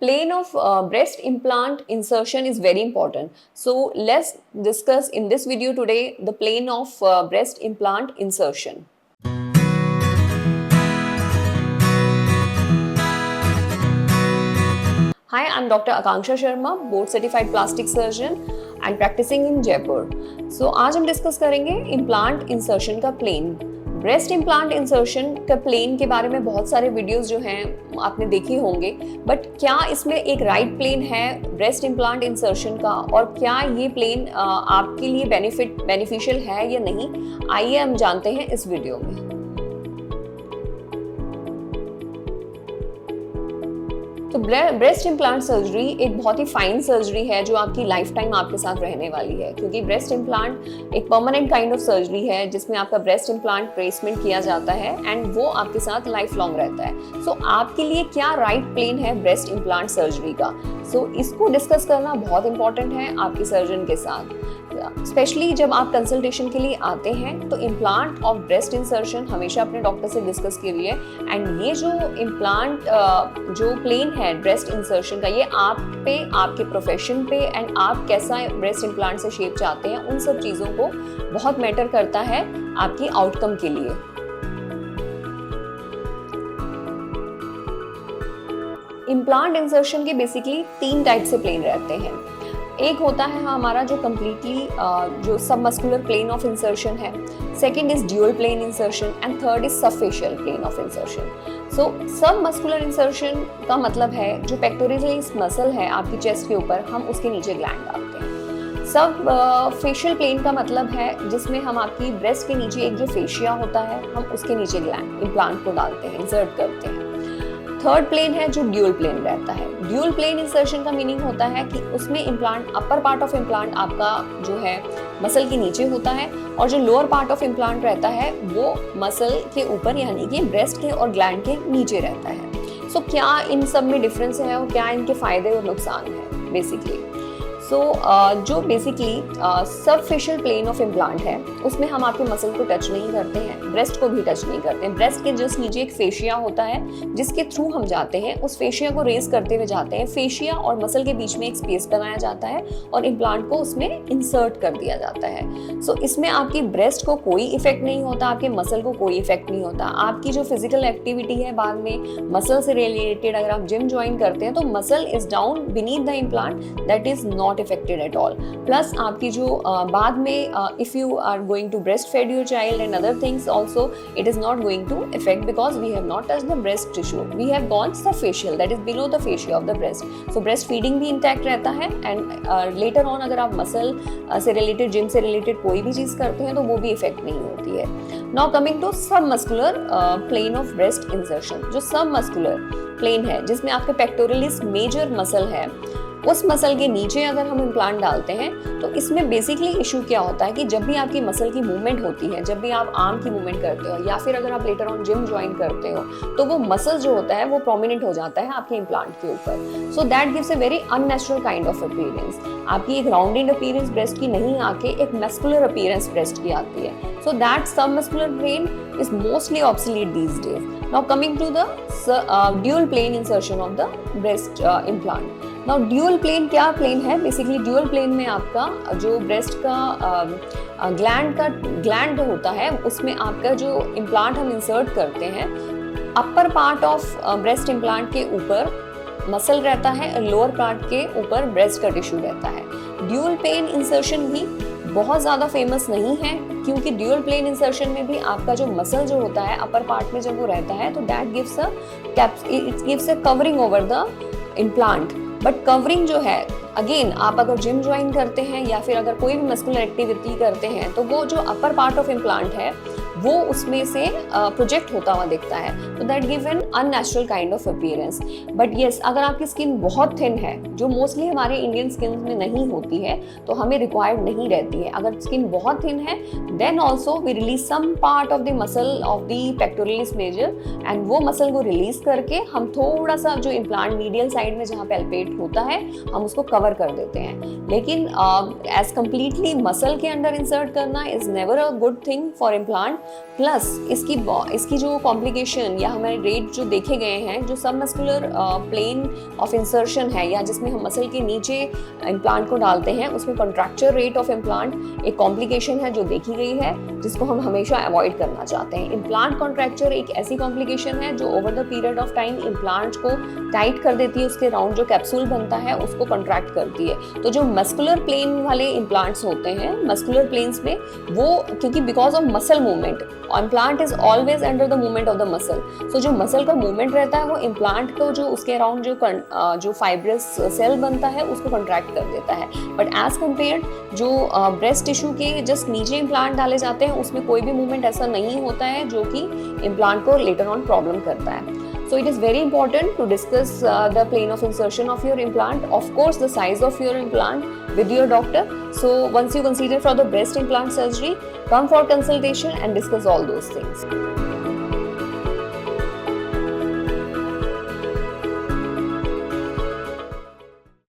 plane of breast implant insertion is very important. So let's discuss in this video today the plane of breast implant insertion. Hi, I'm Dr. Akanksha Sharma, board certified plastic surgeon and practicing in Jaipur. So आज हम discuss करेंगे implant insertion का plane. Breast implant insertion का plane के बारे में बहुत सारे वीडियोस जो हैं आपने देखे होंगे, बट क्या इसमें एक राइट प्लेन है ब्रेस्ट इम्प्लांट इंसर्शन का, और क्या ये प्लेन आपके लिए बेनिफिशियल है या नहीं, आइए हम जानते हैं इस वीडियो में। तो ब्रेस्ट इम्प्लांट सर्जरी एक बहुत ही फाइन सर्जरी है जो आपकी लाइफ टाइम आपके साथ रहने वाली है, क्योंकि ब्रेस्ट इम्प्लांट एक परमानेंट काइंड ऑफ सर्जरी है जिसमें आपका ब्रेस्ट इम्प्लांट प्लेसमेंट किया जाता है एंड वो आपके साथ लाइफ लॉन्ग रहता है। सो आपके लिए क्या राइट प्लेन है ब्रेस्ट इम्प्लांट सर्जरी का, सो इसको डिस्कस करना बहुत इंपॉर्टेंट है आपके सर्जन के साथ, स्पेशली जब आप कंसल्टेशन के लिए आते हैं। तो इम्प्लांट ऑफ ब्रेस्ट इंसर्शन हमेशा अपने डॉक्टर से डिस्कस कीजिए। एंड ये जो इम्प्लांट जो प्लेन है ब्रेस्ट इंसर्शन का, ये आप पे, आपके प्रोफेशन पे एंड आप कैसा ब्रेस्ट इम्प्लांट से शेप चाहते हैं, उन सब चीज़ों को बहुत मैटर करता है आपकी आउटकम के लिए। इम्प्लांट इंसर्शन के बेसिकली 3 टाइप से प्लेन रहते हैं। एक होता है हमारा जो कम्प्लीटली जो सबमस्कुलर प्लेन ऑफ इंसर्शन है, second is dual plane insertion and third is subfascial plane of insertion. So submuscular insertion का मतलब है जो पेक्टोरलिस मसल है आपकी चेस्ट के ऊपर, हम उसके नीचे ग्लैंड डालते हैं। सब फेशियल प्लेन का मतलब है जिसमें हम आपकी ब्रेस्ट के नीचे एक जो फेशिया होता है, हम उसके नीचे ग्लैंड इम्प्लांट को डालते हैं, इंसर्ट करते हैं। थर्ड प्लेन है जो ड्यूअल प्लेन रहता है। ड्यूअल प्लेन इंसर्शन का मीनिंग होता है कि उसमें implant, upper part of implant आपका जो है मसल के नीचे होता है और जो लोअर पार्ट ऑफ इम्प्लांट रहता है वो मसल के ऊपर, यानी कि ब्रेस्ट के और ग्लैंड के नीचे रहता है। सो क्या इन सब में डिफरेंस है और क्या इनके फायदे और नुकसान है बेसिकली। सो जो बेसिकली सबफेशियल प्लेन ऑफ इम्प्लांट है उसमें हम आपके मसल को टच नहीं करते हैं, ब्रेस्ट को भी टच नहीं करते हैं। ब्रेस्ट के जस्ट नीचे एक फेशिया होता है जिसके थ्रू हम जाते हैं, उस फेशिया को रेज करते हुए जाते हैं। फेशिया और मसल के बीच में एक स्पेस बनाया जाता है और इम्प्लांट को उसमें इंसर्ट कर दिया जाता है। सो इसमें आपकी ब्रेस्ट को कोई इफेक्ट नहीं होता, आपके मसल को कोई इफेक्ट नहीं होता। आपकी जो फिजिकल एक्टिविटी है बाद में मसल से रिलेटेड, अगर आप जिम ज्वाइन करते हैं तो muscle is down beneath the implant, that is not affected at all. Plus आपकी जो बाद में if you are going to breastfeed your child and other things also, it is not going to affect because we have not touched the breast tissue. We have gone subfacial, that is below the fascia of the breast. So breastfeeding भी intact रहता है and later on अगर आप muscle से related, gym से related कोई भी चीज़ करते हैं तो वो भी इफेक्ट नहीं होती है। Now coming to submuscular plane of breast insertion, जो submuscular plane है जिसमें आपके पेक्टोरलिस मेजर मसल है, उस मसल के नीचे अगर हम इम्प्लांट डालते हैं तो इसमें बेसिकली इशू क्या होता है कि जब भी आपकी मसल की मूवमेंट होती है, जब भी आप आर्म की मूवमेंट करते हो या फिर अगर आप लेटर ऑन जिम ज्वाइन करते हो, तो वो मसल जो होता है वो प्रोमिनेंट हो जाता है आपके इम्प्लांट के ऊपर। So that gives a very unnatural kind of appearance. आपकी एक राउंडेड अपीयरेंस ब्रेस्ट की नहीं आके एक मस्कुलर अपीयरेंस ब्रेस्ट की आती है। So that submuscular plane is mostly obsolete these days. Now coming to the dual plane insertion of the breast implant. Now dual plane क्या plane है? Basically dual plane में आपका जो breast का gland होता है उसमें आपका जो implant हम insert करते हैं, upper part of breast implant के ऊपर मसल रहता है और लोअर पार्ट के ऊपर ब्रेस्ट का टिश्यू रहता है। ड्यूअल प्लेन इंसर्शन भी बहुत ज़्यादा फेमस नहीं है क्योंकि ड्यूअल प्लेन इंसर्शन में भी आपका जो मसल जो होता है अपर पार्ट में जब वो रहता है तो that gives a covering over the implant. But covering जो है, अगेन आप अगर जिम ज्वाइन करते हैं या फिर अगर कोई भी मस्कुलर एक्टिविटी करते हैं तो वो जो अपर पार्ट ऑफ इम्प्लांट है वो उसमें से प्रोजेक्ट होता हुआ दिखता है, तो that give an unnatural kind of appearance. But yes, अगर आपकी स्किन बहुत थिन है, जो मोस्टली हमारे इंडियन स्किन में नहीं होती है, तो हमें रिक्वायर्ड नहीं रहती है। अगर स्किन बहुत थिन है then also we release some part of the muscle of the pectoralis major and वो मसल को रिलीज करके हम थोड़ा सा जो इम्प्लांट मीडियल साइड में जहाँ पैल्पेट होता है हम उसको कवर कर देते हैं। लेकिन एज कम्प्लीटली मसल के अंडर इंसर्ट करना is never a good thing for implant. Plus इसकी जो कॉम्प्लिकेशन या हमारे रेट जो देखे गए हैं, जो सब मस्कुलर प्लेन ऑफ इंसर्शन है या जिसमें हम मसल के नीचे इम्प्लांट को डालते हैं, उसमें कॉन्ट्रैक्चर रेट ऑफ इम्प्लांट एक कॉम्प्लिकेशन है जो देखी गई है, जिसको हम हमेशा अवॉइड करना चाहते हैं। इम्प्लांट कॉन्ट्रैक्चर एक ऐसी कॉम्प्लिकेशन है जो over the period of time implant को टाइट कर देती है, उसके राउंड जो कैप्सूल बनता है उसको कॉन्ट्रैक्ट करती है। तो जो मस्कुलर प्लेन वाले इम्प्लांट्स होते हैं, मस्कुलर प्लेन्स में वो क्योंकि because of muscle movement, implant is always under the movement of the muscle, so जो मसल का मूवमेंट रहता है वो इम्प्लांट को जो उसके अराउंड जो फाइब्रस सेल बनता है उसको कॉन्ट्रैक्ट कर देता है। बट एज कम्पेयर जो ब्रेस्ट टिश्यू के जस्ट नीचे इम्प्लांट डाले जाते हैं उसमें कोई भी मूवमेंट ऐसा नहीं होता है जो कि इम्प्लांट को लेटर ऑन प्रॉब्लम करता है। So it is very important to discuss the plane of insertion of your implant, of course the size of your implant with your doctor. So once you consider for the breast implant surgery, come for consultation and discuss all those things.